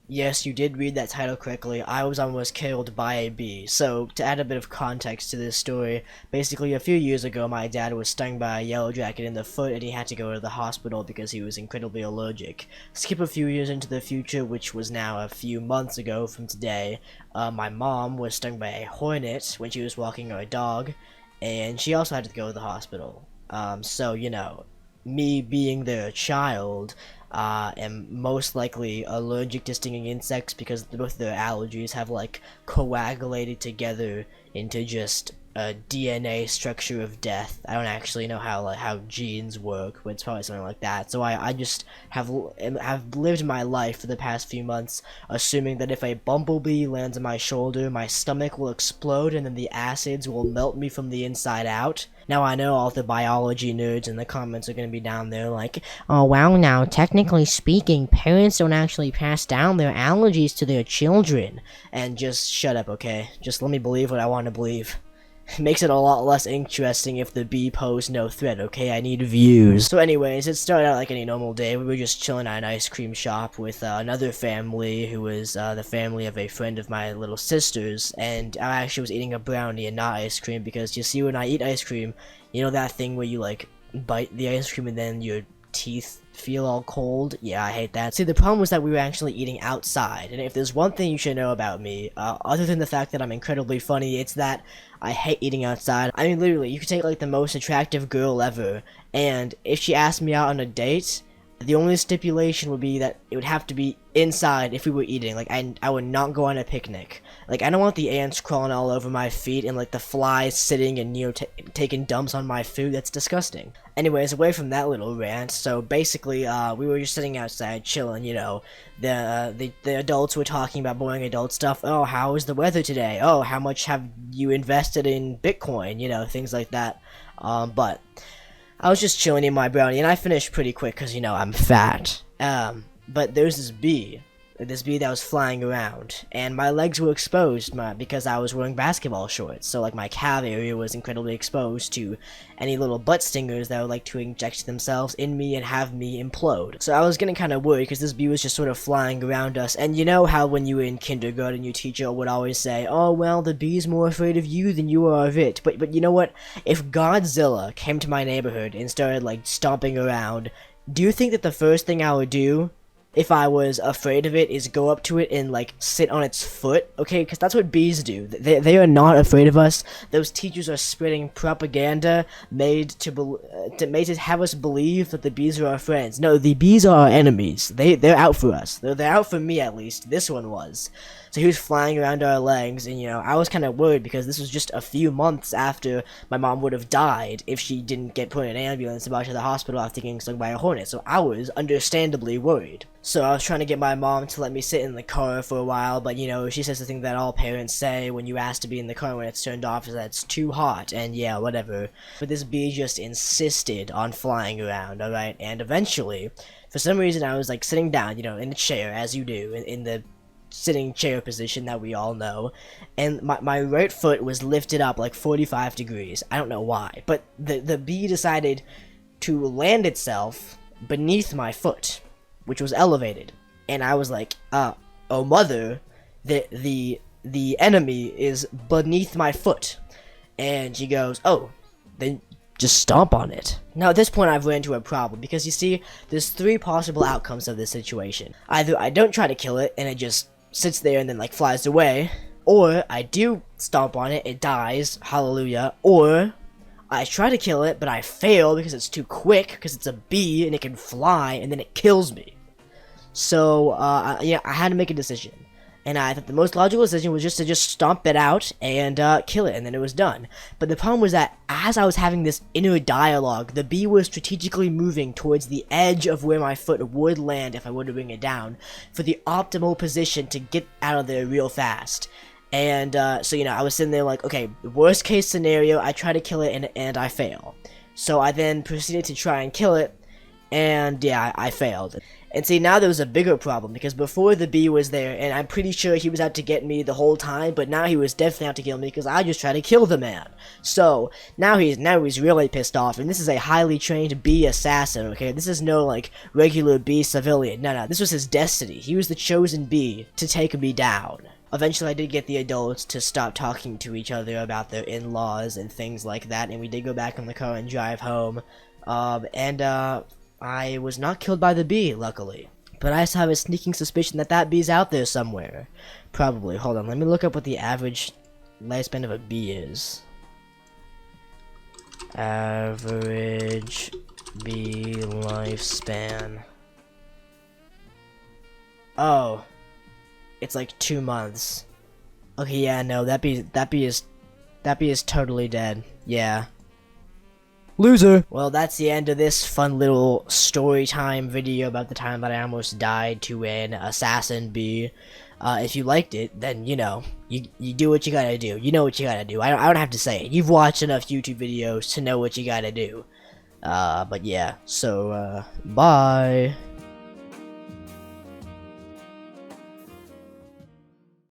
Yes, you did read that title correctly. I was almost killed by a bee. So, to add a bit of context to this story, basically a few years ago my dad was stung by a yellow jacket in the foot and he had to go to the hospital because he was incredibly allergic. Skip a few years into the future, which was now a few months ago from today, my mom was stung by a hornet when she was walking her dog, and she also had to go to the hospital. So, me being their child, am most likely allergic to stinging insects because both their allergies have like coagulated together into just a DNA structure of death. I don't actually know how genes work, but it's probably something like that. So I just have lived my life for the past few months assuming that if a bumblebee lands on my shoulder, my stomach will explode and then the acids will melt me from the inside out. Now I know all the biology nerds in the comments are gonna be down there like, oh wow, now technically speaking, parents don't actually pass down their allergies to their children. And just shut up, okay? Just let me believe what I want to believe. It makes it a lot less interesting if the bee posed no threat, okay? I need views. So anyways, it started out like any normal day. We were just chilling at an ice cream shop with another family who was the family of a friend of my little sister's, and I actually was eating a brownie and not ice cream because you see, when I eat ice cream, you know that thing where you like bite the ice cream and then your teeth feel all cold? Yeah, I hate that. See, the problem was that we were actually eating outside, and if there's one thing you should know about me, other than the fact that I'm incredibly funny, it's that I hate eating outside. I mean, literally, you could take like the most attractive girl ever, and if she asked me out on a date, the only stipulation would be that it would have to be inside if we were eating. Like, I would not go on a picnic. Like, I don't want the ants crawling all over my feet and, like, the flies sitting and, taking dumps on my food. That's disgusting. Anyways, away from that little rant, so basically, we were just sitting outside chilling, The adults were talking about boring adult stuff. Oh, how is the weather today? Oh, how much have you invested in Bitcoin? Things like that. But I was just chilling in my brownie, and I finished pretty quick because, I'm fat. But there's this bee that was flying around, and my legs were exposed because I was wearing basketball shorts, so like my calf area was incredibly exposed to any little butt stingers that would like to inject themselves in me and have me implode. So I was getting kind of worried because this bee was just sort of flying around us, and you know how when you were in kindergarten your teacher would always say, oh well, the bee's more afraid of you than you are of it. But you know what? If Godzilla came to my neighborhood and started like stomping around, do you think that the first thing I would do if I was afraid of it is go up to it and like sit on its foot? Okay, because that's what bees do. They are not afraid of us. Those teachers are spreading propaganda made to have us believe that the bees are our friends. No, the bees are our enemies. They're out for us. They're out for me, at least. This one was. So he was flying around our legs, and I was kind of worried because this was just a few months after my mom would have died if she didn't get put in an ambulance and brought to the hospital after getting stung by a hornet. So I was understandably worried. So I was trying to get my mom to let me sit in the car for a while, but she says the thing that all parents say when you ask to be in the car when it's turned off is that it's too hot, and yeah, whatever. But this bee just insisted on flying around, alright? And eventually, for some reason, I was like sitting down, in a chair, as you do, in the sitting chair position that we all know, and my right foot was lifted up like 45 degrees. I don't know why, but the bee decided to land itself beneath my foot, which was elevated, and I was like, oh mother, the enemy is beneath my foot. And she goes, oh, then just stomp on it. Now at this point I've run into a problem, because you see, there's three possible outcomes of this situation. Either I don't try to kill it and it just sits there and then like flies away, or I do stomp on it, it dies, hallelujah, or I try to kill it but I fail because it's too quick, because it's a bee and it can fly, and then it kills me. So yeah, I had to make a decision, and I thought the most logical decision was just to stomp it out and kill it, and then it was done. But the problem was that as I was having this inner dialogue, the bee was strategically moving towards the edge of where my foot would land if I were to bring it down, for the optimal position to get out of there real fast. And so I was sitting there like, okay, worst case scenario, I try to kill it and I fail. So I then proceeded to try and kill it, and yeah, I failed. And see, now there was a bigger problem, because before the bee was there, and I'm pretty sure he was out to get me the whole time, but now he was definitely out to kill me, because I just tried to kill the man. So, now he's really pissed off, and this is a highly trained bee assassin, okay? This is no, like, regular bee civilian. No, this was his destiny. He was the chosen bee to take me down. Eventually, I did get the adults to stop talking to each other about their in-laws and things like that, and we did go back in the car and drive home. I was not killed by the bee, luckily. But I still have a sneaking suspicion that that bee's out there somewhere. Probably. Hold on, let me look up what the average lifespan of a bee is. Average bee lifespan. Oh. It's like 2 months. Okay, yeah, no, that bee is totally dead. Yeah. Loser! Well, that's the end of this fun little story time video about the time that I almost died to an assassin bee. If you liked it, then, you know, you do what you gotta do. You know what you gotta do. I don't have to say it. You've watched enough YouTube videos to know what you gotta do. But yeah, so, bye!